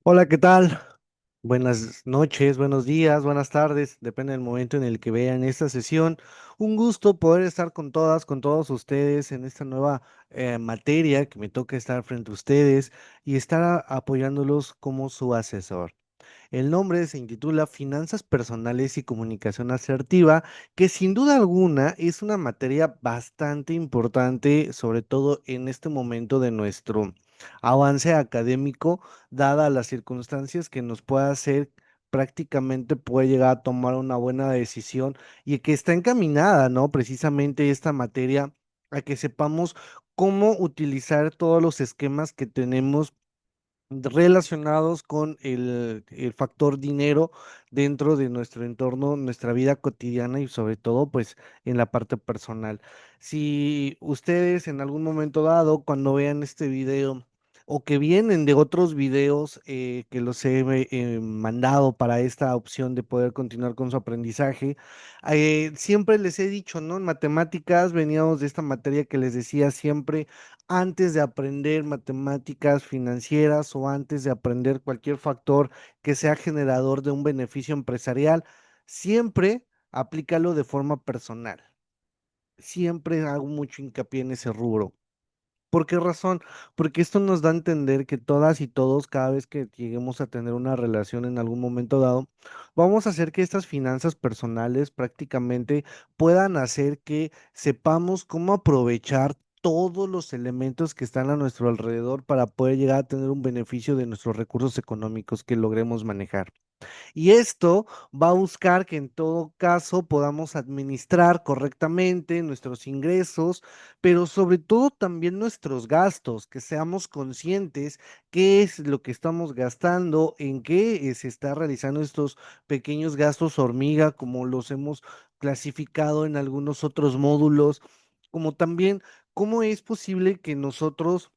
Hola, ¿qué tal? Buenas noches, buenos días, buenas tardes, depende del momento en el que vean esta sesión. Un gusto poder estar con todas, con todos ustedes en esta nueva materia que me toca estar frente a ustedes y estar apoyándolos como su asesor. El nombre se intitula Finanzas Personales y Comunicación Asertiva, que sin duda alguna es una materia bastante importante, sobre todo en este momento de nuestro avance académico, dada las circunstancias que nos pueda hacer prácticamente puede llegar a tomar una buena decisión y que está encaminada, ¿no? Precisamente esta materia a que sepamos cómo utilizar todos los esquemas que tenemos relacionados con el factor dinero dentro de nuestro entorno, nuestra vida cotidiana y sobre todo pues en la parte personal. Si ustedes en algún momento dado, cuando vean este video o que vienen de otros videos que los he mandado para esta opción de poder continuar con su aprendizaje, siempre les he dicho, ¿no? En matemáticas veníamos de esta materia que les decía siempre antes de aprender matemáticas financieras o antes de aprender cualquier factor que sea generador de un beneficio empresarial, siempre aplícalo de forma personal. Siempre hago mucho hincapié en ese rubro. ¿Por qué razón? Porque esto nos da a entender que todas y todos, cada vez que lleguemos a tener una relación en algún momento dado, vamos a hacer que estas finanzas personales prácticamente puedan hacer que sepamos cómo aprovechar todos los elementos que están a nuestro alrededor para poder llegar a tener un beneficio de nuestros recursos económicos que logremos manejar. Y esto va a buscar que en todo caso podamos administrar correctamente nuestros ingresos, pero sobre todo también nuestros gastos, que seamos conscientes qué es lo que estamos gastando, en qué se está realizando estos pequeños gastos hormiga, como los hemos clasificado en algunos otros módulos, como también cómo es posible que nosotros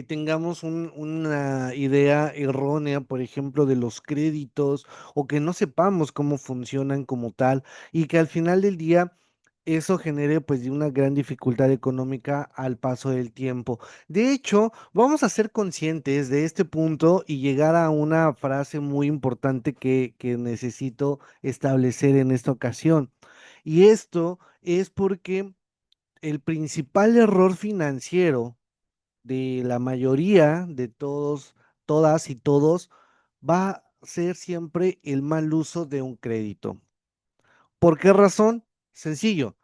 tengamos una idea errónea, por ejemplo, de los créditos o que no sepamos cómo funcionan como tal y que al final del día eso genere pues de una gran dificultad económica al paso del tiempo. De hecho, vamos a ser conscientes de este punto y llegar a una frase muy importante que necesito establecer en esta ocasión. Y esto es porque el principal error financiero de la mayoría de todos, todas y todos, va a ser siempre el mal uso de un crédito. ¿Por qué razón? Sencillo.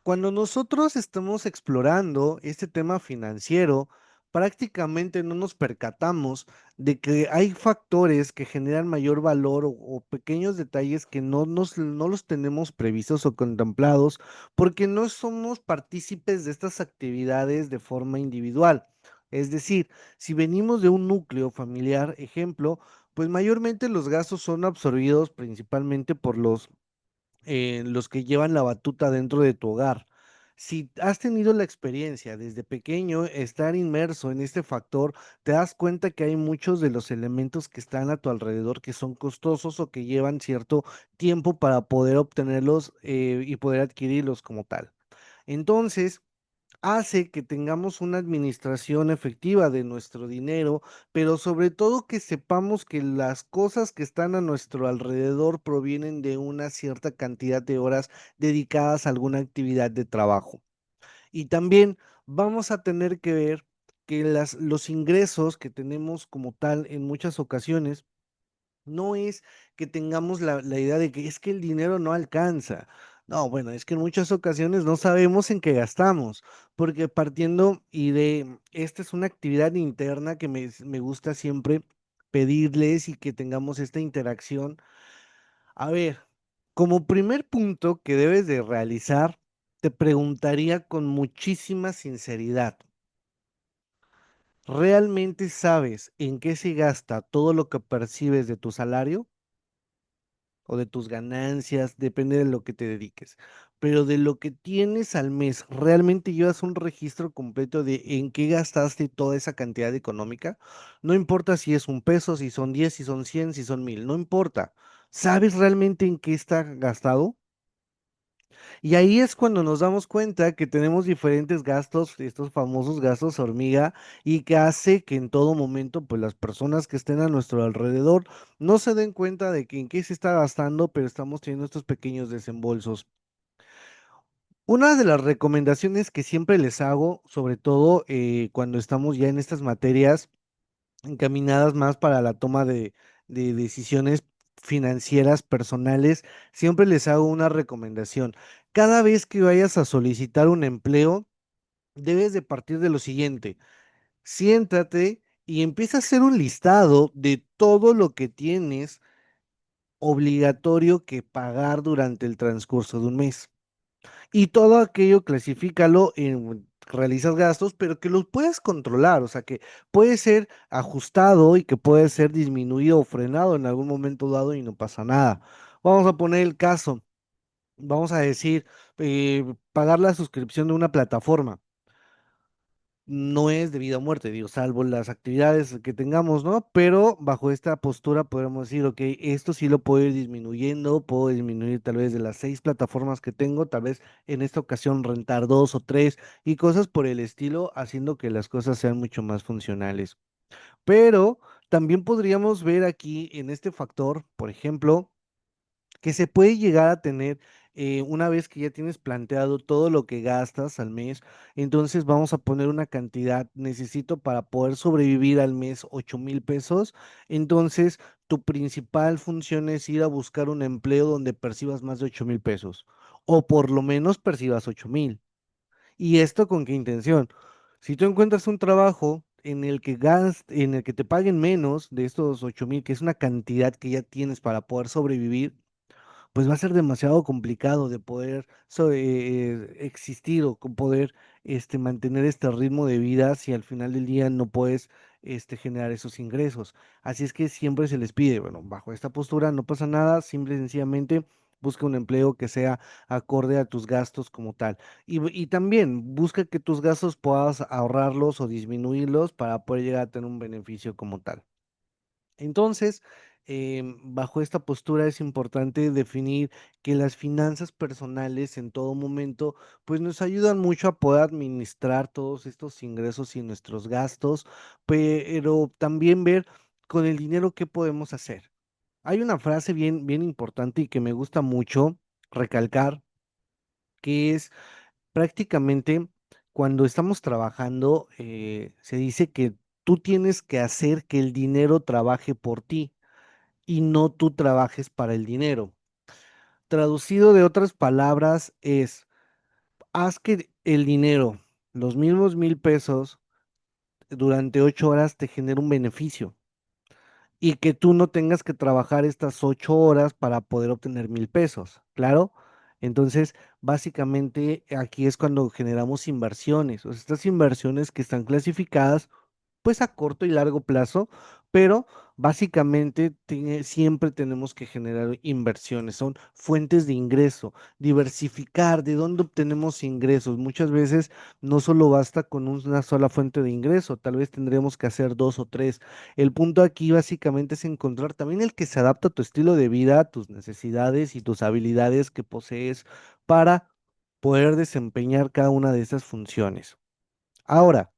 Cuando nosotros estamos explorando este tema financiero, prácticamente no nos percatamos de que hay factores que generan mayor valor o pequeños detalles que no los tenemos previstos o contemplados porque no somos partícipes de estas actividades de forma individual. Es decir, si venimos de un núcleo familiar, ejemplo, pues mayormente los gastos son absorbidos principalmente por los que llevan la batuta dentro de tu hogar. Si has tenido la experiencia desde pequeño estar inmerso en este factor, te das cuenta que hay muchos de los elementos que están a tu alrededor que son costosos o que llevan cierto tiempo para poder obtenerlos y poder adquirirlos como tal. Entonces, hace que tengamos una administración efectiva de nuestro dinero, pero sobre todo que sepamos que las cosas que están a nuestro alrededor provienen de una cierta cantidad de horas dedicadas a alguna actividad de trabajo. Y también vamos a tener que ver que los ingresos que tenemos como tal en muchas ocasiones no es que tengamos la idea de que es que el dinero no alcanza. No, bueno, es que en muchas ocasiones no sabemos en qué gastamos, porque partiendo y de, esta es una actividad interna que me gusta siempre pedirles y que tengamos esta interacción. A ver, como primer punto que debes de realizar, te preguntaría con muchísima sinceridad, ¿realmente sabes en qué se gasta todo lo que percibes de tu salario? O de tus ganancias, depende de lo que te dediques. Pero de lo que tienes al mes, ¿realmente llevas un registro completo de en qué gastaste toda esa cantidad económica? No importa si es un peso, si son 10, si son 100, si son 1000, no importa. ¿Sabes realmente en qué está gastado? Y ahí es cuando nos damos cuenta que tenemos diferentes gastos, estos famosos gastos hormiga, y que hace que en todo momento, pues las personas que estén a nuestro alrededor no se den cuenta de que en qué se está gastando, pero estamos teniendo estos pequeños desembolsos. Una de las recomendaciones que siempre les hago, sobre todo cuando estamos ya en estas materias encaminadas más para la toma de decisiones financieras personales, siempre les hago una recomendación. Cada vez que vayas a solicitar un empleo, debes de partir de lo siguiente. Siéntate y empieza a hacer un listado de todo lo que tienes obligatorio que pagar durante el transcurso de un mes. Y todo aquello clasifícalo en realizas gastos, pero que los puedes controlar, o sea, que puede ser ajustado y que puede ser disminuido o frenado en algún momento dado y no pasa nada. Vamos a poner el caso, vamos a decir, pagar la suscripción de una plataforma no es de vida o muerte, digo, salvo las actividades que tengamos, ¿no? Pero bajo esta postura podemos decir, ok, esto sí lo puedo ir disminuyendo, puedo disminuir tal vez de las 6 plataformas que tengo, tal vez en esta ocasión rentar 2 o 3 y cosas por el estilo, haciendo que las cosas sean mucho más funcionales. Pero también podríamos ver aquí en este factor, por ejemplo, que se puede llegar a tener una vez que ya tienes planteado todo lo que gastas al mes, entonces vamos a poner una cantidad, necesito para poder sobrevivir al mes 8,000 pesos, entonces tu principal función es ir a buscar un empleo donde percibas más de 8,000 pesos, o por lo menos percibas 8,000. ¿Y esto con qué intención? Si tú encuentras un trabajo en el que te paguen menos de estos 8,000, que es una cantidad que ya tienes para poder sobrevivir, pues va a ser demasiado complicado de poder existir o con poder mantener este ritmo de vida si al final del día no puedes generar esos ingresos. Así es que siempre se les pide, bueno, bajo esta postura no pasa nada, simple y sencillamente busca un empleo que sea acorde a tus gastos como tal. Y también busca que tus gastos puedas ahorrarlos o disminuirlos para poder llegar a tener un beneficio como tal. Entonces, bajo esta postura es importante definir que las finanzas personales en todo momento, pues nos ayudan mucho a poder administrar todos estos ingresos y nuestros gastos, pero también ver con el dinero qué podemos hacer. Hay una frase bien, bien importante y que me gusta mucho recalcar, que es prácticamente cuando estamos trabajando, se dice que tú tienes que hacer que el dinero trabaje por ti y no tú trabajes para el dinero. Traducido de otras palabras es, haz que el dinero, los mismos 1,000 pesos, durante 8 horas te genere un beneficio y que tú no tengas que trabajar estas 8 horas para poder obtener 1,000 pesos, ¿claro? Entonces, básicamente aquí es cuando generamos inversiones, o sea, estas inversiones que están clasificadas pues a corto y largo plazo, pero básicamente siempre tenemos que generar inversiones, son fuentes de ingreso, diversificar de dónde obtenemos ingresos. Muchas veces no solo basta con una sola fuente de ingreso, tal vez tendremos que hacer 2 o 3. El punto aquí básicamente es encontrar también el que se adapta a tu estilo de vida, a tus necesidades y tus habilidades que posees para poder desempeñar cada una de esas funciones. Ahora,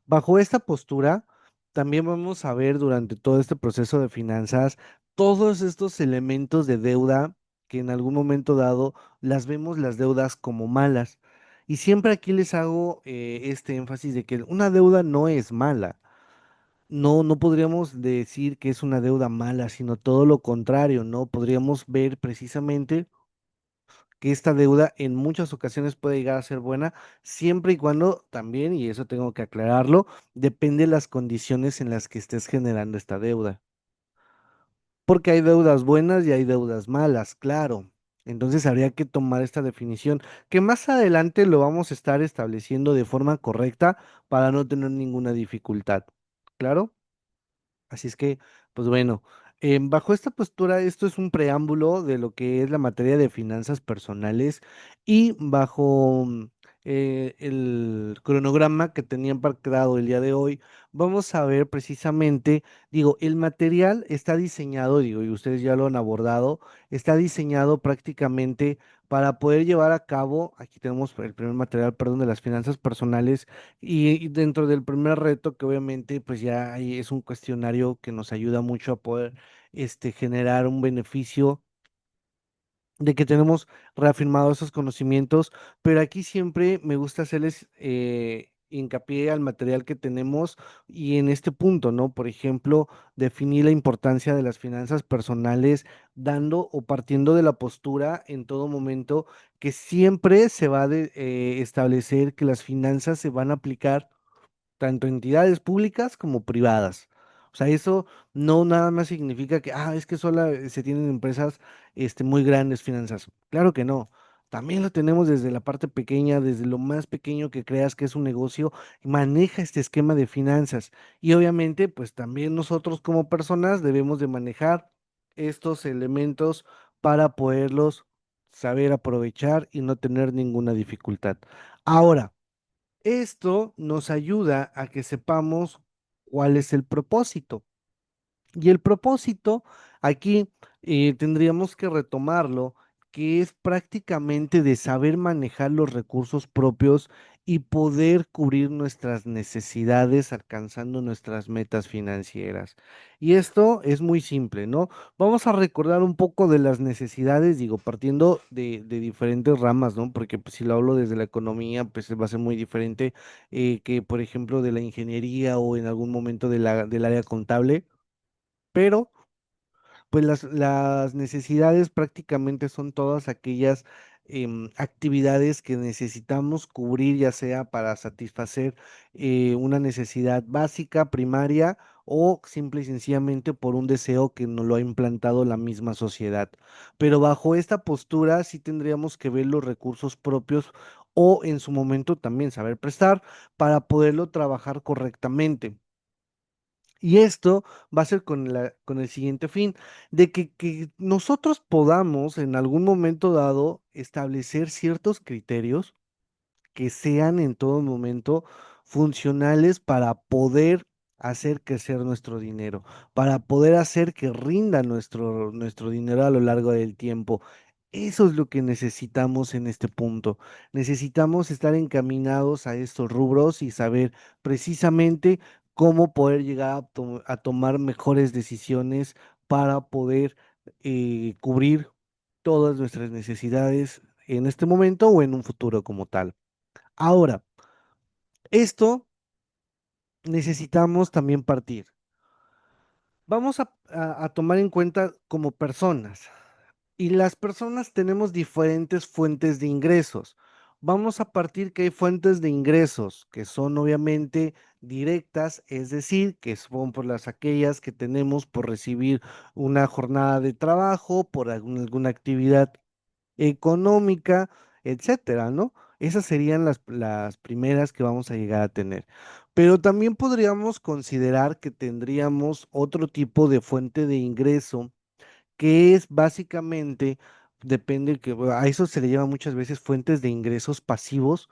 bajo esta postura, también vamos a ver durante todo este proceso de finanzas todos estos elementos de deuda que en algún momento dado las vemos las deudas como malas. Y siempre aquí les hago este énfasis de que una deuda no es mala. No, no podríamos decir que es una deuda mala, sino todo lo contrario, ¿no? Podríamos ver precisamente que esta deuda en muchas ocasiones puede llegar a ser buena, siempre y cuando también, y eso tengo que aclararlo, depende de las condiciones en las que estés generando esta deuda. Porque hay deudas buenas y hay deudas malas, claro. Entonces habría que tomar esta definición, que más adelante lo vamos a estar estableciendo de forma correcta para no tener ninguna dificultad. ¿Claro? Así es que, pues bueno, bajo esta postura, esto es un preámbulo de lo que es la materia de finanzas personales y bajo el cronograma que tenían pactado el día de hoy, vamos a ver precisamente, digo, el material está diseñado, digo, y ustedes ya lo han abordado, está diseñado prácticamente para poder llevar a cabo, aquí tenemos el primer material, perdón, de las finanzas personales y dentro del primer reto que obviamente pues ya ahí es un cuestionario que nos ayuda mucho a poder generar un beneficio de que tenemos reafirmados esos conocimientos, pero aquí siempre me gusta hacerles hincapié al material que tenemos y en este punto, ¿no? Por ejemplo, definir la importancia de las finanzas personales, dando o partiendo de la postura en todo momento que siempre se va a establecer que las finanzas se van a aplicar tanto entidades públicas como privadas. O sea, eso no nada más significa que, es que solo se tienen empresas muy grandes finanzas. Claro que no. También lo tenemos desde la parte pequeña, desde lo más pequeño que creas que es un negocio, maneja este esquema de finanzas. Y obviamente, pues también nosotros como personas debemos de manejar estos elementos para poderlos saber aprovechar y no tener ninguna dificultad. Ahora, esto nos ayuda a que sepamos cuál es el propósito. Y el propósito, aquí tendríamos que retomarlo, que es prácticamente de saber manejar los recursos propios y poder cubrir nuestras necesidades alcanzando nuestras metas financieras. Y esto es muy simple, ¿no? Vamos a recordar un poco de las necesidades, digo, partiendo de diferentes ramas, ¿no? Porque pues, si lo hablo desde la economía, pues va a ser muy diferente que, por ejemplo, de la ingeniería o en algún momento del área contable, pero pues las necesidades prácticamente son todas aquellas actividades que necesitamos cubrir, ya sea para satisfacer una necesidad básica, primaria, o simple y sencillamente por un deseo que nos lo ha implantado la misma sociedad. Pero bajo esta postura sí tendríamos que ver los recursos propios o en su momento también saber prestar para poderlo trabajar correctamente. Y esto va a ser con el siguiente fin, de que nosotros podamos en algún momento dado establecer ciertos criterios que sean en todo momento funcionales para poder hacer crecer nuestro dinero, para poder hacer que rinda nuestro dinero a lo largo del tiempo. Eso es lo que necesitamos en este punto. Necesitamos estar encaminados a estos rubros y saber precisamente cómo poder llegar a tomar mejores decisiones para poder cubrir todas nuestras necesidades en este momento o en un futuro como tal. Ahora, esto necesitamos también partir. Vamos a tomar en cuenta como personas. Y las personas tenemos diferentes fuentes de ingresos. Vamos a partir que hay fuentes de ingresos que son obviamente directas, es decir, que son por las aquellas que tenemos por recibir una jornada de trabajo, por alguna actividad económica, etcétera, ¿no? Esas serían las primeras que vamos a llegar a tener. Pero también podríamos considerar que tendríamos otro tipo de fuente de ingreso que es básicamente, depende que bueno, a eso se le llama muchas veces fuentes de ingresos pasivos,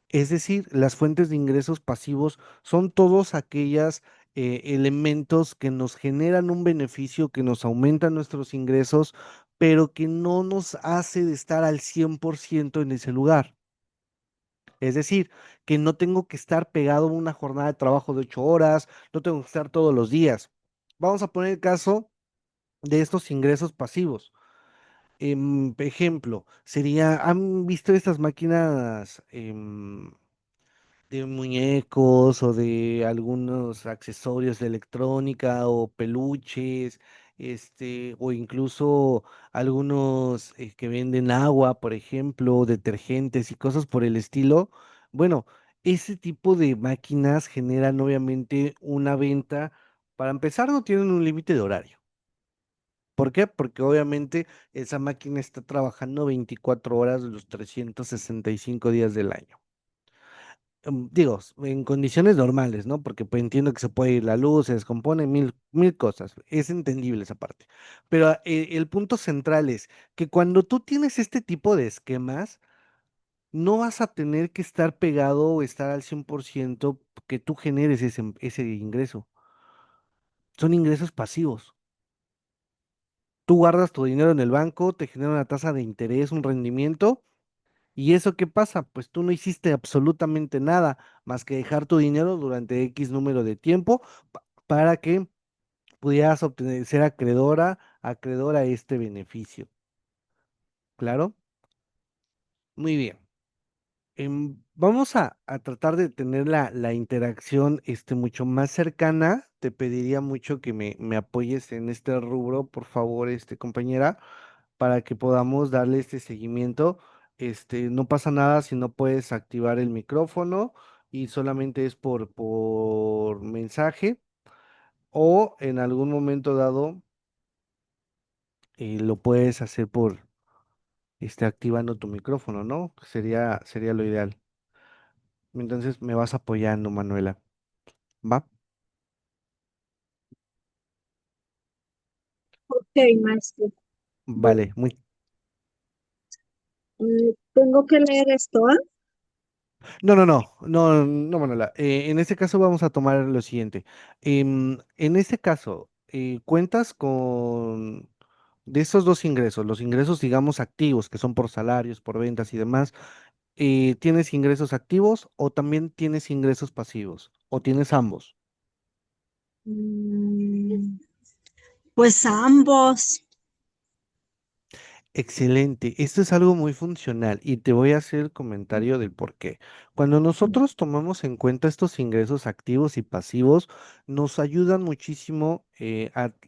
es decir, las fuentes de ingresos pasivos son todos aquellos elementos que nos generan un beneficio, que nos aumentan nuestros ingresos, pero que no nos hace de estar al 100% en ese lugar. Es decir, que no tengo que estar pegado a una jornada de trabajo de 8 horas, no tengo que estar todos los días. Vamos a poner el caso de estos ingresos pasivos. Ejemplo, sería, ¿han visto estas máquinas de muñecos o de algunos accesorios de electrónica o peluches, o incluso algunos que venden agua, por ejemplo, detergentes y cosas por el estilo? Bueno, ese tipo de máquinas generan obviamente una venta. Para empezar, no tienen un límite de horario. ¿Por qué? Porque obviamente esa máquina está trabajando 24 horas de los 365 días del año. Digo, en condiciones normales, ¿no? Porque pues entiendo que se puede ir la luz, se descompone, mil cosas. Es entendible esa parte. Pero el punto central es que cuando tú tienes este tipo de esquemas, no vas a tener que estar pegado o estar al 100% que tú generes ese ingreso. Son ingresos pasivos. Tú guardas tu dinero en el banco, te genera una tasa de interés, un rendimiento. ¿Y eso qué pasa? Pues tú no hiciste absolutamente nada más que dejar tu dinero durante X número de tiempo para que pudieras obtener, ser acreedora a este beneficio. ¿Claro? Muy bien. Vamos a tratar de tener la interacción mucho más cercana. Te pediría mucho que me apoyes en este rubro, por favor, compañera, para que podamos darle este seguimiento. No pasa nada si no puedes activar el micrófono y solamente es por mensaje o en algún momento dado lo puedes hacer por activando tu micrófono, ¿no? Sería lo ideal. Entonces me vas apoyando, Manuela. ¿Va? Ok, maestro. Bueno, Vale, muy. tengo que leer esto, ¿ah? No, no, no, no, no, Manuela. En este caso vamos a tomar lo siguiente. En este caso, cuentas con de esos dos ingresos, los ingresos, digamos, activos, que son por salarios, por ventas y demás. ¿Tienes ingresos activos o también tienes ingresos pasivos? ¿O tienes ambos? Mm, pues ambos. Excelente, esto es algo muy funcional y te voy a hacer el comentario del por qué. Cuando nosotros tomamos en cuenta estos ingresos activos y pasivos, nos ayudan muchísimo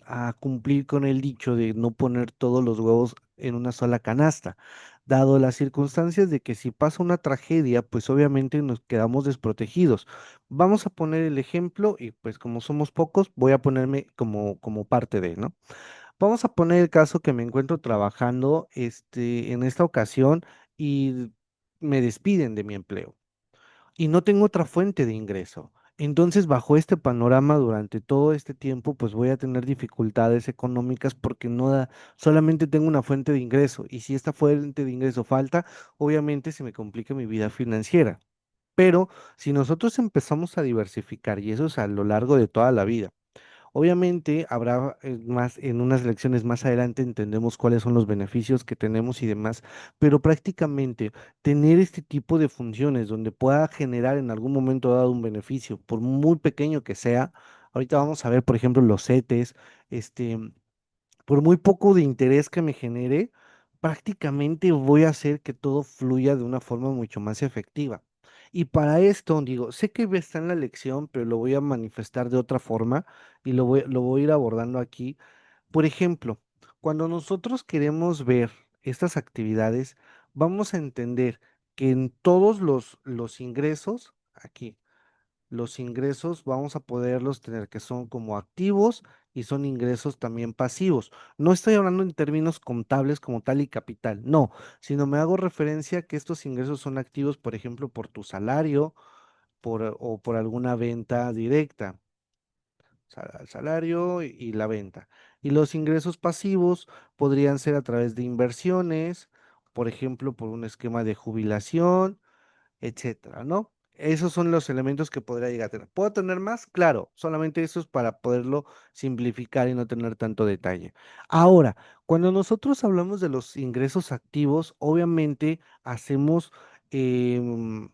a cumplir con el dicho de no poner todos los huevos en una sola canasta, dado las circunstancias de que si pasa una tragedia, pues obviamente nos quedamos desprotegidos. Vamos a poner el ejemplo y pues como somos pocos, voy a ponerme como parte de, ¿no? Vamos a poner el caso que me encuentro trabajando en esta ocasión y me despiden de mi empleo y no tengo otra fuente de ingreso. Entonces, bajo este panorama, durante todo este tiempo, pues voy a tener dificultades económicas porque solamente tengo una fuente de ingreso y si esta fuente de ingreso falta, obviamente se me complica mi vida financiera. Pero si nosotros empezamos a diversificar, y eso es a lo largo de toda la vida, obviamente habrá más, en unas lecciones más adelante entendemos cuáles son los beneficios que tenemos y demás, pero prácticamente tener este tipo de funciones donde pueda generar en algún momento dado un beneficio, por muy pequeño que sea, ahorita vamos a ver, por ejemplo, los CETES, este, por muy poco de interés que me genere, prácticamente voy a hacer que todo fluya de una forma mucho más efectiva. Y para esto, digo, sé que está en la lección, pero lo voy a manifestar de otra forma y lo voy a ir abordando aquí. Por ejemplo, cuando nosotros queremos ver estas actividades, vamos a entender que en todos los ingresos, aquí, los ingresos vamos a poderlos tener que son como activos y son ingresos también pasivos. No estoy hablando en términos contables como tal y capital, no, sino me hago referencia a que estos ingresos son activos, por ejemplo, por tu salario o por alguna venta directa, el salario y la venta. Y los ingresos pasivos podrían ser a través de inversiones, por ejemplo, por un esquema de jubilación, etcétera, ¿no? Esos son los elementos que podría llegar a tener. ¿Puedo tener más? Claro, solamente eso es para poderlo simplificar y no tener tanto detalle. Ahora, cuando nosotros hablamos de los ingresos activos, obviamente hacemos que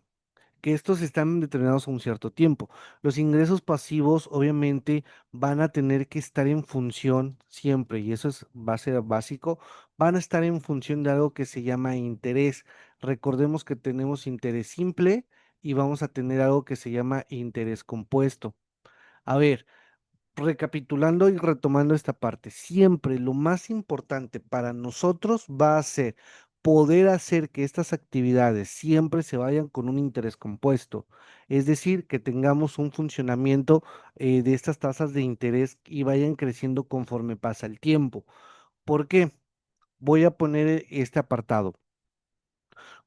estos están determinados a un cierto tiempo. Los ingresos pasivos, obviamente, van a tener que estar en función siempre, y eso va a ser básico, van a estar en función de algo que se llama interés. Recordemos que tenemos interés simple y vamos a tener algo que se llama interés compuesto. A ver, recapitulando y retomando esta parte, siempre lo más importante para nosotros va a ser poder hacer que estas actividades siempre se vayan con un interés compuesto, es decir, que tengamos un funcionamiento de estas tasas de interés y vayan creciendo conforme pasa el tiempo. ¿Por qué? Voy a poner este apartado.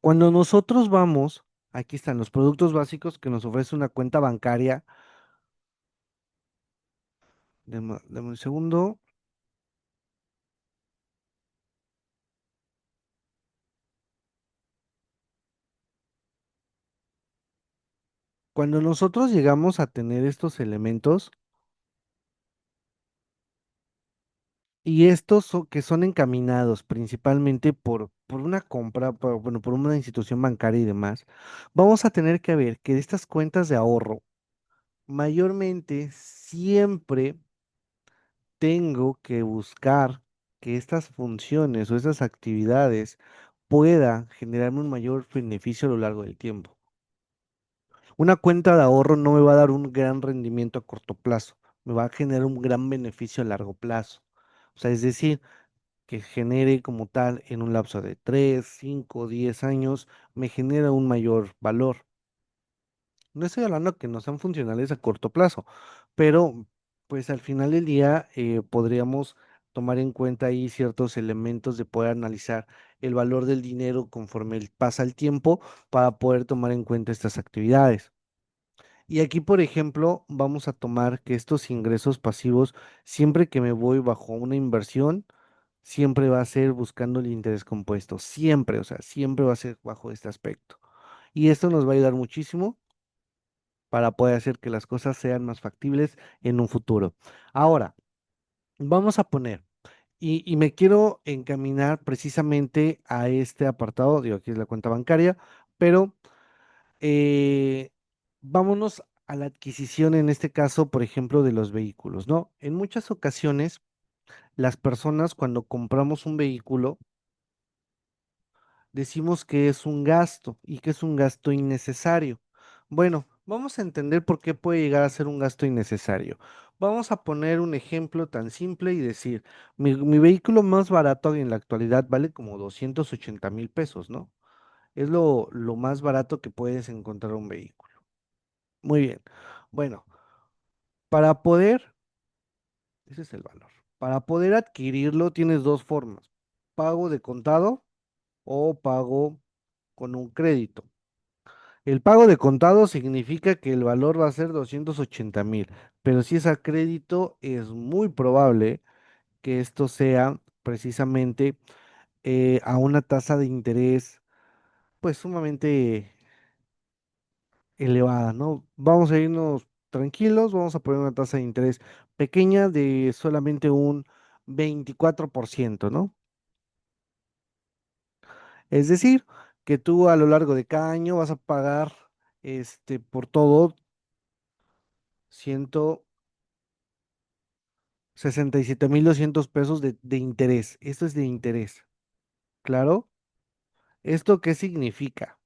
Cuando nosotros vamos, aquí están los productos básicos que nos ofrece una cuenta bancaria. Deme un segundo. Cuando nosotros llegamos a tener estos elementos, Y estos que son encaminados principalmente por una compra, bueno, por una institución bancaria y demás, vamos a tener que ver que estas cuentas de ahorro, mayormente siempre tengo que buscar que estas funciones o estas actividades puedan generarme un mayor beneficio a lo largo del tiempo. Una cuenta de ahorro no me va a dar un gran rendimiento a corto plazo, me va a generar un gran beneficio a largo plazo. O sea, es decir, que genere como tal en un lapso de 3, 5, 10 años, me genera un mayor valor. No estoy hablando que no sean funcionales a corto plazo, pero pues al final del día podríamos tomar en cuenta ahí ciertos elementos de poder analizar el valor del dinero conforme pasa el tiempo para poder tomar en cuenta estas actividades. Y aquí, por ejemplo, vamos a tomar que estos ingresos pasivos, siempre que me voy bajo una inversión, siempre va a ser buscando el interés compuesto, siempre, o sea, siempre va a ser bajo este aspecto. Y esto nos va a ayudar muchísimo para poder hacer que las cosas sean más factibles en un futuro. Ahora, vamos a poner, y me quiero encaminar precisamente a este apartado, digo, aquí es la cuenta bancaria, pero eh, vámonos a la adquisición, en este caso, por ejemplo, de los vehículos, ¿no? En muchas ocasiones, las personas cuando compramos un vehículo, decimos que es un gasto y que es un gasto innecesario. Bueno, vamos a entender por qué puede llegar a ser un gasto innecesario. Vamos a poner un ejemplo tan simple y decir, mi vehículo más barato en la actualidad vale como 280,000 pesos, ¿no? Es lo más barato que puedes encontrar un vehículo. Muy bien. Bueno, para poder, ese es el valor. Para poder adquirirlo tienes dos formas, pago de contado o pago con un crédito. El pago de contado significa que el valor va a ser 280,000, pero si es a crédito, es muy probable que esto sea precisamente a una tasa de interés pues sumamente elevada, ¿no? Vamos a irnos tranquilos, vamos a poner una tasa de interés pequeña de solamente un 24%, ¿no? Es decir, que tú a lo largo de cada año vas a pagar por todo 167,200 pesos de interés. Esto es de interés. ¿Claro? ¿Esto qué significa?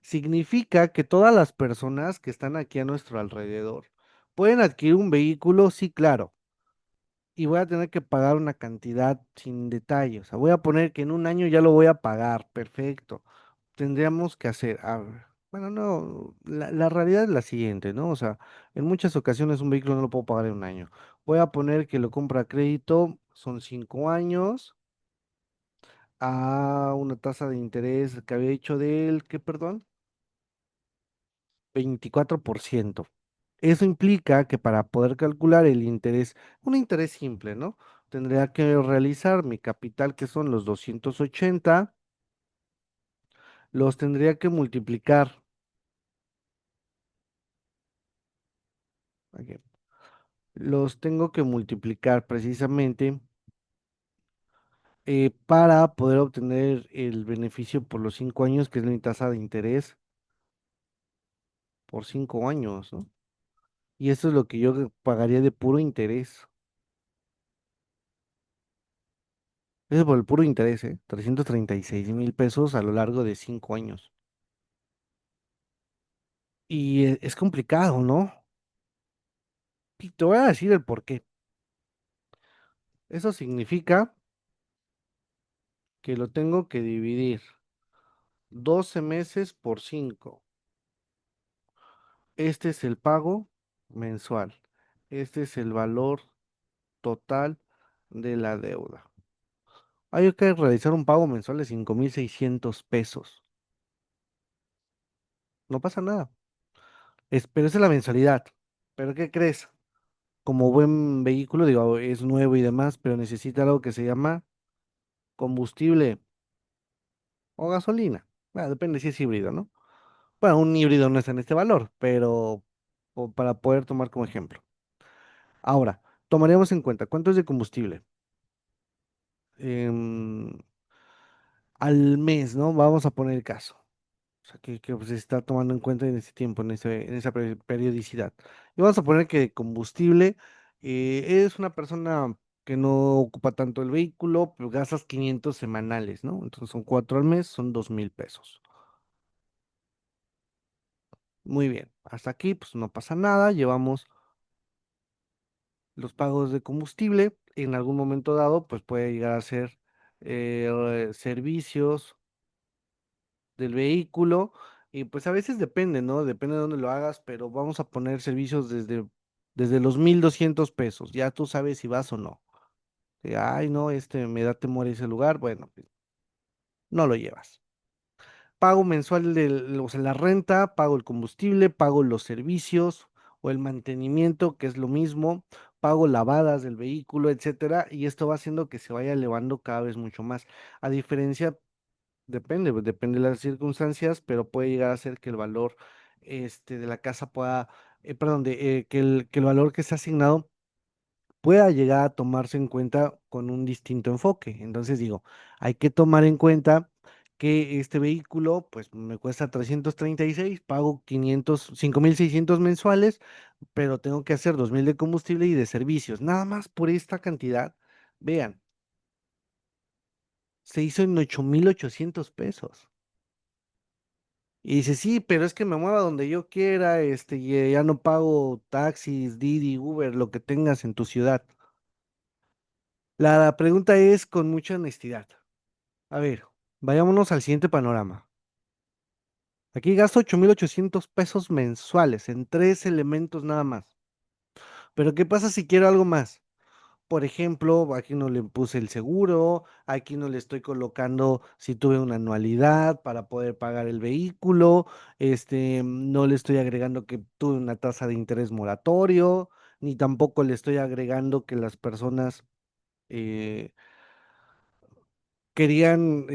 Significa que todas las personas que están aquí a nuestro alrededor pueden adquirir un vehículo, sí, claro, y voy a tener que pagar una cantidad sin detalle. O sea, voy a poner que en un año ya lo voy a pagar, perfecto. Tendríamos que hacer, bueno, no, la realidad es la siguiente, ¿no? O sea, en muchas ocasiones un vehículo no lo puedo pagar en un año. Voy a poner que lo compra a crédito, son 5 años, a una tasa de interés que había hecho de él, ¿qué, perdón? 24%. Eso implica que para poder calcular el interés, un interés simple, ¿no? Tendría que realizar mi capital, que son los 280, los tendría que multiplicar, aquí, los tengo que multiplicar precisamente para poder obtener el beneficio por los 5 años, que es mi tasa de interés por 5 años, ¿no? Y eso es lo que yo pagaría de puro interés. Eso por el puro interés, ¿eh? 336,000 pesos a lo largo de 5 años. Y es complicado, ¿no? Y te voy a decir el por qué. Eso significa que lo tengo que dividir 12 meses por 5. Este es el pago mensual. Este es el valor total de la deuda. Hay que realizar un pago mensual de 5,600 pesos. No pasa nada. Pero esa es la mensualidad. ¿Pero qué crees? Como buen vehículo, digo, es nuevo y demás, pero necesita algo que se llama combustible o gasolina. Bueno, depende si es híbrido, ¿no? Bueno, un híbrido no está en este valor, pero para poder tomar como ejemplo. Ahora, tomaríamos en cuenta cuánto es de combustible. em, al mes, ¿no? Vamos a poner el caso. O sea, que pues, se está tomando en cuenta en ese tiempo, en esa periodicidad. Y vamos a poner que combustible, eres una persona que no ocupa tanto el vehículo, pero gastas 500 semanales, ¿no? Entonces son 4 al mes, son 2,000 pesos. Muy bien, hasta aquí pues no pasa nada, llevamos los pagos de combustible. En algún momento dado, pues puede llegar a ser servicios del vehículo, y pues a veces depende, ¿no? Depende de dónde lo hagas, pero vamos a poner servicios desde los 1,200 pesos. Ya tú sabes si vas o no. Ay, no, me da temor ese lugar, bueno, pues no lo llevas. Pago mensual o sea, la renta, pago el combustible, pago los servicios o el mantenimiento, que es lo mismo, pago lavadas del vehículo, etcétera, y esto va haciendo que se vaya elevando cada vez mucho más. A diferencia, depende, pues, depende de las circunstancias, pero puede llegar a ser que el valor de la casa pueda, perdón, que el valor que está asignado pueda llegar a tomarse en cuenta con un distinto enfoque. Entonces digo, hay que tomar en cuenta que este vehículo, pues me cuesta 336, pago 5,600 mensuales, pero tengo que hacer 2,000 de combustible y de servicios. Nada más por esta cantidad, vean, se hizo en 8,800 pesos. Y dice, sí, pero es que me mueva donde yo quiera, y ya no pago taxis, Didi, Uber, lo que tengas en tu ciudad. La pregunta es con mucha honestidad. A ver, vayámonos al siguiente panorama. Aquí gasto 8,800 pesos mensuales en 3 elementos nada más. Pero ¿qué pasa si quiero algo más? Por ejemplo, aquí no le puse el seguro, aquí no le estoy colocando si tuve una anualidad para poder pagar el vehículo, no le estoy agregando que tuve una tasa de interés moratorio, ni tampoco le estoy agregando que las personas eh, querían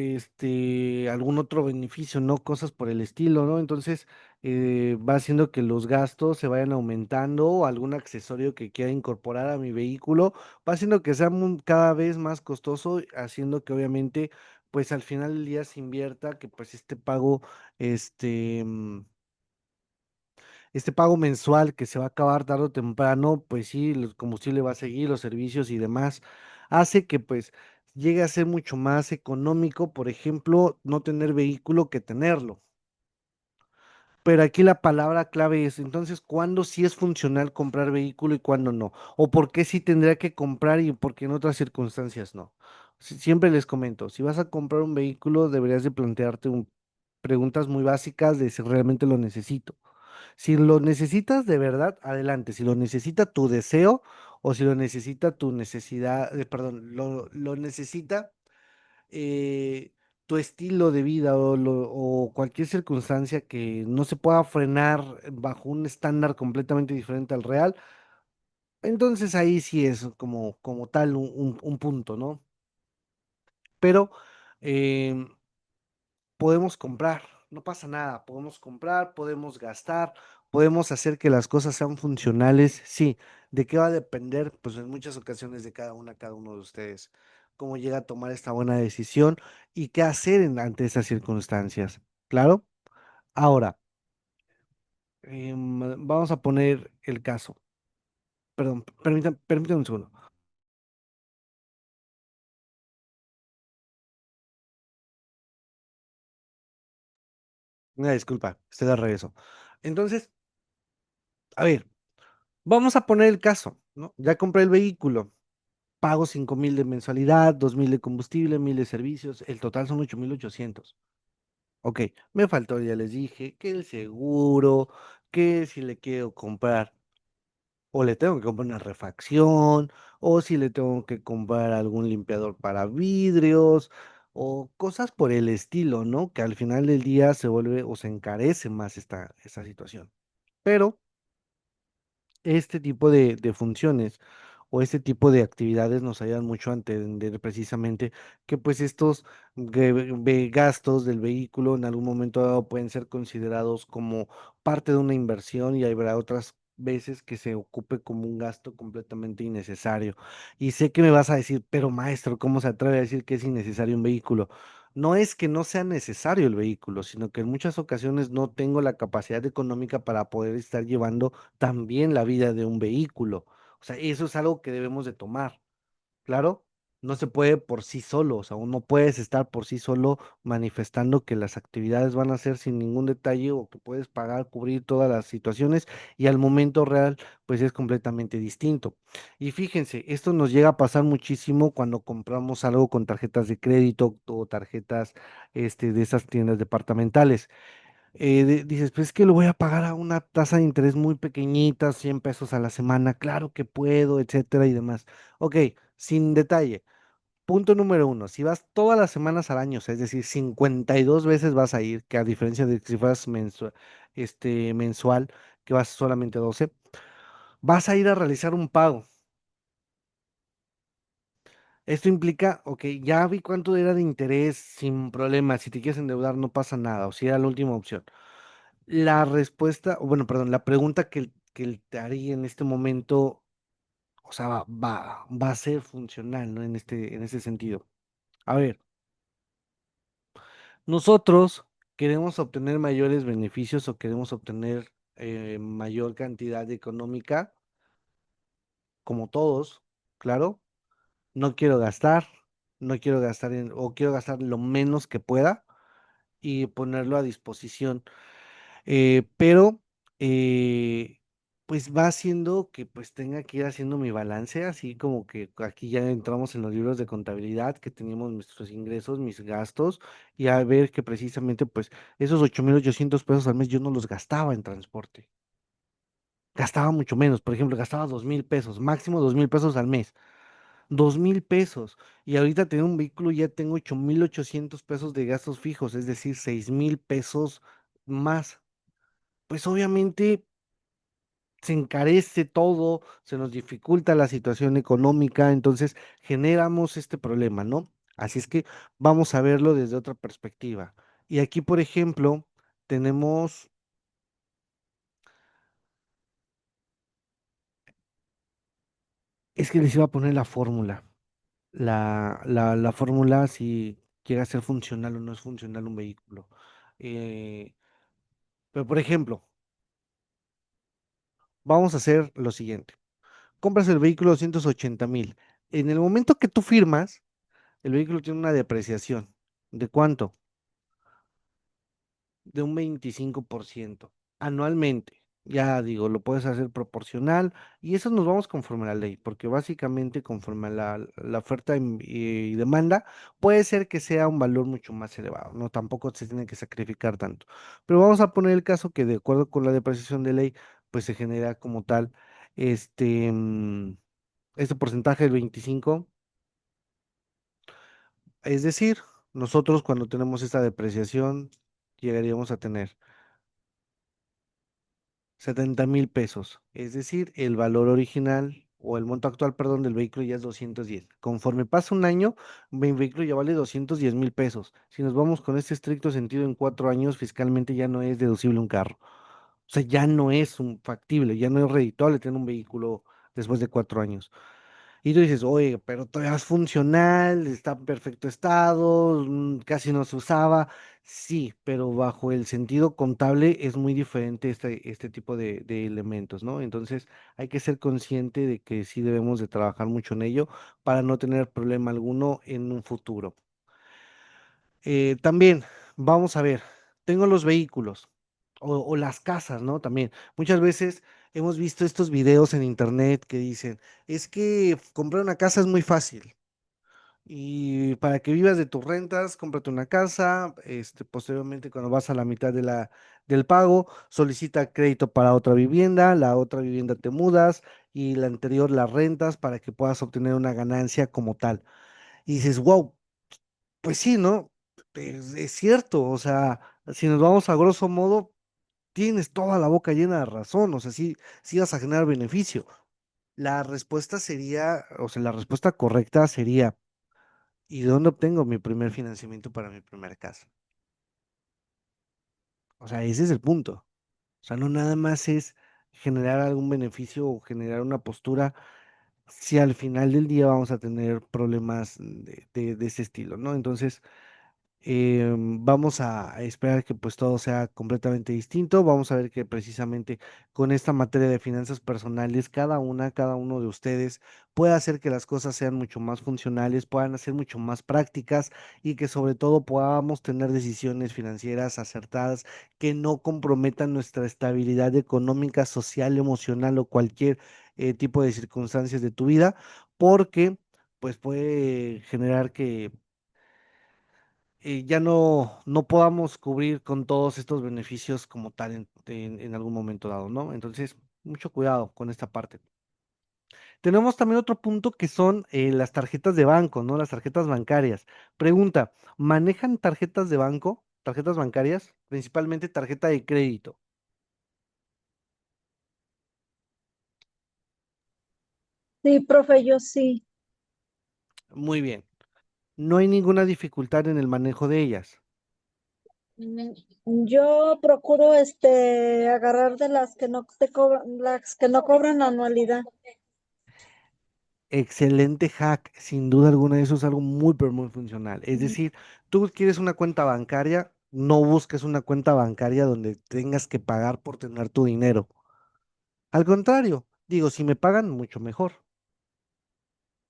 algún otro beneficio, ¿no? Cosas por el estilo, ¿no? Entonces, va haciendo que los gastos se vayan aumentando, o algún accesorio que quiera incorporar a mi vehículo, va haciendo que sea cada vez más costoso, haciendo que obviamente, pues al final del día se invierta, que pues este pago mensual que se va a acabar tarde o temprano, pues sí, el combustible va a seguir, los servicios y demás, hace que pues llegue a ser mucho más económico, por ejemplo, no tener vehículo que tenerlo. Pero aquí la palabra clave es, entonces, ¿cuándo sí es funcional comprar vehículo y cuándo no? ¿O por qué sí tendría que comprar y por qué en otras circunstancias no? Siempre les comento, si vas a comprar un vehículo, deberías de plantearte preguntas muy básicas de si realmente lo necesito. Si lo necesitas de verdad, adelante. Si lo necesita tu deseo o si lo necesita tu necesidad, perdón, lo necesita eh, tu estilo de vida o cualquier circunstancia que no se pueda frenar bajo un estándar completamente diferente al real, entonces ahí sí es como tal un punto, ¿no? Pero em, podemos comprar, no pasa nada, podemos comprar, podemos gastar, podemos hacer que las cosas sean funcionales, sí. ¿De qué va a depender? Pues en muchas ocasiones de cada uno de ustedes, cómo llega a tomar esta buena decisión y qué hacer ante esas circunstancias. ¿Claro? Ahora, vamos a poner el caso. Perdón, permítanme un segundo. Una disculpa, estoy de regreso. Entonces, a ver, vamos a poner el caso, ¿no? Ya compré el vehículo. Pago 5,000 de mensualidad, 2,000 de combustible, 1,000 de servicios, el total son 8,800. Ok, me faltó, ya les dije, que el seguro, que si le quiero comprar, o le tengo que comprar una refacción, o si le tengo que comprar algún limpiador para vidrios, o cosas por el estilo, ¿no? Que al final del día se vuelve o se encarece más esta situación. Pero este tipo de funciones o este tipo de actividades nos ayudan mucho a entender precisamente que pues estos gastos del vehículo en algún momento dado pueden ser considerados como parte de una inversión y habrá otras veces que se ocupe como un gasto completamente innecesario. Y sé que me vas a decir, pero maestro, ¿cómo se atreve a decir que es innecesario un vehículo? No es que no sea necesario el vehículo, sino que en muchas ocasiones no tengo la capacidad económica para poder estar llevando también la vida de un vehículo. O sea, eso es algo que debemos de tomar. Claro, no se puede por sí solo, o sea, uno puedes estar por sí solo manifestando que las actividades van a ser sin ningún detalle o que puedes pagar, cubrir todas las situaciones y al momento real, pues es completamente distinto. Y fíjense, esto nos llega a pasar muchísimo cuando compramos algo con tarjetas de crédito o tarjetas, de esas tiendas departamentales. Dices, pues es que lo voy a pagar a una tasa de interés muy pequeñita, 100 pesos a la semana, claro que puedo, etcétera y demás. Ok, sin detalle. Punto número uno, si vas todas las semanas al año, o sea, es decir, 52 veces vas a ir, que a diferencia de que si fueras mensual, que vas solamente 12, vas a ir a realizar un pago. Esto implica, ok, ya vi cuánto era de interés sin problema, si te quieres endeudar no pasa nada, o si era la última opción. La respuesta, o bueno, perdón, la pregunta que te haría en este momento, o sea, va a ser funcional, ¿no? En este sentido. A ver, nosotros queremos obtener mayores beneficios o queremos obtener mayor cantidad económica, como todos, claro. No quiero gastar, no quiero gastar o quiero gastar lo menos que pueda y ponerlo a disposición. Pero pues va haciendo que pues tenga que ir haciendo mi balance, así como que aquí ya entramos en los libros de contabilidad, que teníamos nuestros ingresos, mis gastos, y a ver que precisamente pues esos 8,800 pesos al mes yo no los gastaba en transporte, gastaba mucho menos, por ejemplo, gastaba 2,000 pesos, máximo 2,000 pesos al mes. 2,000 pesos. Y ahorita tengo un vehículo, ya tengo 8,800 pesos de gastos fijos, es decir, 6,000 pesos más. Pues obviamente se encarece todo, se nos dificulta la situación económica, entonces generamos este problema, ¿no? Así es que vamos a verlo desde otra perspectiva. Y aquí, por ejemplo, tenemos, es que les iba a poner la fórmula, la fórmula si llega a ser funcional o no es funcional un vehículo. Eh, pero, por ejemplo, vamos a hacer lo siguiente. Compras el vehículo 280,000. En el momento que tú firmas, el vehículo tiene una depreciación. ¿De cuánto? De un 25% anualmente. Ya digo, lo puedes hacer proporcional y eso nos vamos conforme a la ley, porque básicamente conforme a la oferta y demanda, puede ser que sea un valor mucho más elevado, no tampoco se tiene que sacrificar tanto. Pero vamos a poner el caso que de acuerdo con la depreciación de ley, pues se genera como tal este, mm, este porcentaje del 25. Es decir, nosotros cuando tenemos esta depreciación, llegaríamos a tener 70,000 pesos. Es decir, el valor original o el monto actual, perdón, del vehículo ya es 210. Conforme pasa un año, mi vehículo ya vale 210,000 pesos. Si nos vamos con este estricto sentido, en 4 años fiscalmente ya no es deducible un carro. O sea, ya no es un factible, ya no es redituable tener un vehículo después de 4 años. Y tú dices, oye, pero todavía es funcional, está en perfecto estado, casi no se usaba. Sí, pero bajo el sentido contable es muy diferente este tipo de elementos, ¿no? Entonces hay que ser consciente de que sí debemos de trabajar mucho en ello para no tener problema alguno en un futuro. También, vamos a ver, tengo los vehículos o las casas, ¿no? También, muchas veces hemos visto estos videos en internet que dicen, es que comprar una casa es muy fácil y para que vivas de tus rentas, cómprate una casa, posteriormente cuando vas a la mitad del pago, solicita crédito para otra vivienda, la otra vivienda te mudas y la anterior la rentas para que puedas obtener una ganancia como tal. Y dices, wow, pues sí, ¿no? Es cierto, o sea, si nos vamos a grosso modo, tienes toda la boca llena de razón, o sea, sí, sí vas a generar beneficio. La respuesta sería, o sea, la respuesta correcta sería, ¿y de dónde obtengo mi primer financiamiento para mi primera casa? O sea, ese es el punto. O sea, no nada más es generar algún beneficio o generar una postura si al final del día vamos a tener problemas de ese estilo, ¿no? Entonces, vamos a esperar que pues todo sea completamente distinto. Vamos a ver que precisamente con esta materia de finanzas personales, cada uno de ustedes pueda hacer que las cosas sean mucho más funcionales, puedan ser mucho más prácticas y que sobre todo podamos tener decisiones financieras acertadas que no comprometan nuestra estabilidad económica, social, emocional o cualquier tipo de circunstancias de tu vida, porque pues puede generar que ya no podamos cubrir con todos estos beneficios como tal en algún momento dado, ¿no? Entonces, mucho cuidado con esta parte. Tenemos también otro punto que son las tarjetas de banco, ¿no? Las tarjetas bancarias. Pregunta, ¿manejan tarjetas de banco, tarjetas bancarias, principalmente tarjeta de crédito? Sí, profe, yo sí. Muy bien. No hay ninguna dificultad en el manejo de ellas. Yo procuro agarrar de las que no te cobran, las que no cobran anualidad. Excelente hack, sin duda alguna, eso es algo muy, pero muy funcional. Es Mm. decir, tú quieres una cuenta bancaria, no busques una cuenta bancaria donde tengas que pagar por tener tu dinero. Al contrario, digo, si me pagan, mucho mejor.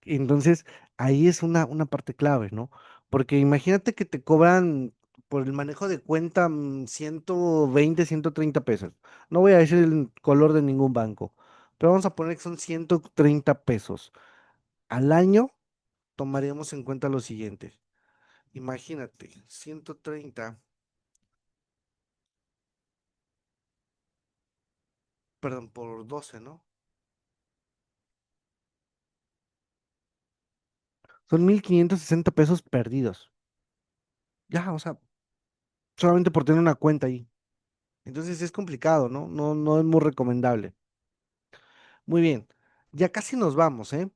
Entonces, ahí es una parte clave, ¿no? Porque imagínate que te cobran por el manejo de cuenta 120, 130 pesos. No voy a decir el color de ningún banco, pero vamos a poner que son 130 pesos. Al año tomaríamos en cuenta lo siguiente. Imagínate, 130, perdón, por 12, ¿no? Son 1,560 pesos perdidos. Ya, o sea, solamente por tener una cuenta ahí. Entonces es complicado, ¿no? No es muy recomendable. Muy bien, ya casi nos vamos, ¿eh?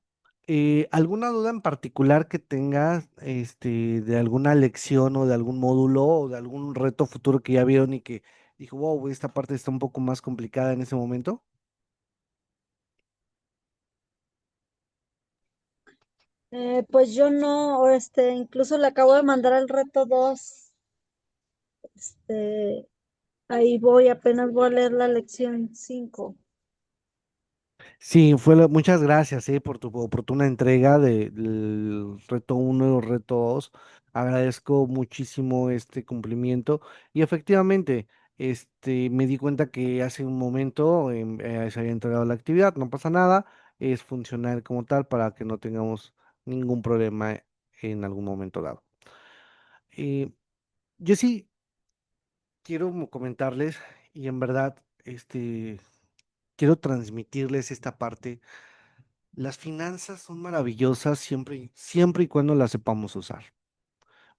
¿Alguna duda en particular que tengas, de alguna lección o de algún módulo o de algún reto futuro que ya vieron y que dijo, wow, esta parte está un poco más complicada en ese momento? Pues yo no, incluso le acabo de mandar el reto 2. Este, ahí voy, apenas voy a leer la lección 5. Sí, muchas gracias, por tu oportuna entrega del reto uno y reto 2. Agradezco muchísimo este cumplimiento y efectivamente, me di cuenta que hace un momento se había entregado la actividad, no pasa nada, es funcional como tal para que no tengamos ningún problema en algún momento dado. Eh, yo sí quiero comentarles y en verdad, quiero transmitirles esta parte. Las finanzas son maravillosas siempre y cuando las sepamos usar.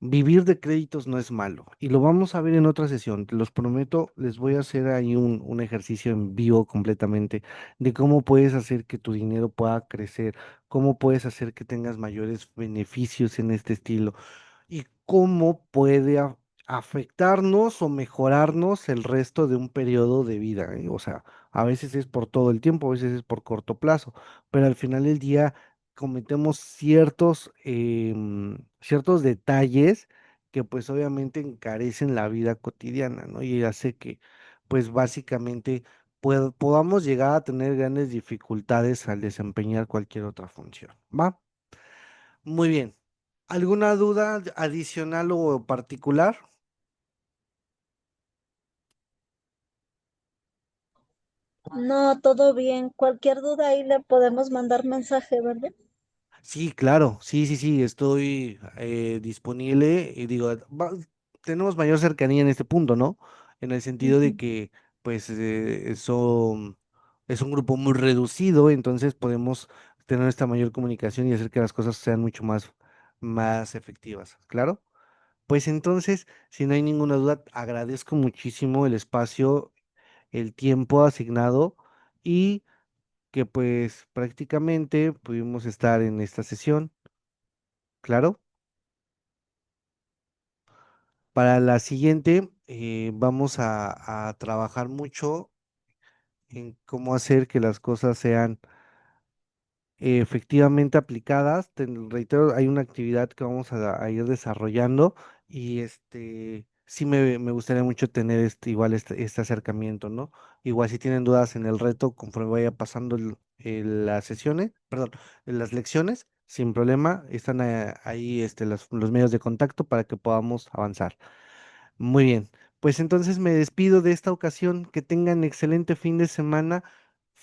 Vivir de créditos no es malo y lo vamos a ver en otra sesión. Te los prometo, les voy a hacer ahí un ejercicio en vivo completamente de cómo puedes hacer que tu dinero pueda crecer, cómo puedes hacer que tengas mayores beneficios en este estilo y cómo puede afectarnos o mejorarnos el resto de un periodo de vida. O sea, a veces es por todo el tiempo, a veces es por corto plazo, pero al final del día cometemos ciertos detalles que pues obviamente encarecen la vida cotidiana, ¿no? Y hace que pues básicamente podamos llegar a tener grandes dificultades al desempeñar cualquier otra función, ¿va? Muy bien. ¿Alguna duda adicional o particular? No, todo bien. Cualquier duda ahí le podemos mandar mensaje, ¿verdad? Sí, claro, sí, estoy disponible y digo, tenemos mayor cercanía en este punto, ¿no? En el sentido de Ujú. que, pues, es un grupo muy reducido, entonces podemos tener esta mayor comunicación y hacer que las cosas sean mucho más efectivas, ¿claro? Pues entonces, si no hay ninguna duda, agradezco muchísimo el espacio, el tiempo asignado y que pues prácticamente pudimos estar en esta sesión, claro. Para la siguiente vamos a trabajar mucho en cómo hacer que las cosas sean efectivamente aplicadas. Te reitero, hay una actividad que vamos a ir desarrollando y sí me gustaría mucho tener igual este acercamiento, ¿no? Igual si tienen dudas en el reto, conforme vaya pasando las sesiones, perdón, las lecciones, sin problema, están ahí los medios de contacto para que podamos avanzar. Muy bien, pues entonces me despido de esta ocasión. Que tengan excelente fin de semana.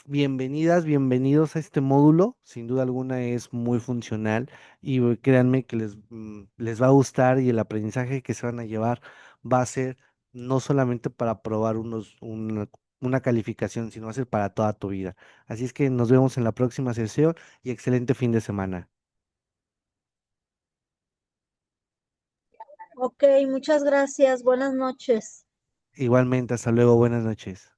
Bienvenidas, bienvenidos a este módulo. Sin duda alguna es muy funcional y créanme que les va a gustar y el aprendizaje que se van a llevar va a ser no solamente para probar una calificación, sino va a ser para toda tu vida. Así es que nos vemos en la próxima sesión y excelente fin de semana. Ok, muchas gracias. Buenas noches. Igualmente, hasta luego, buenas noches.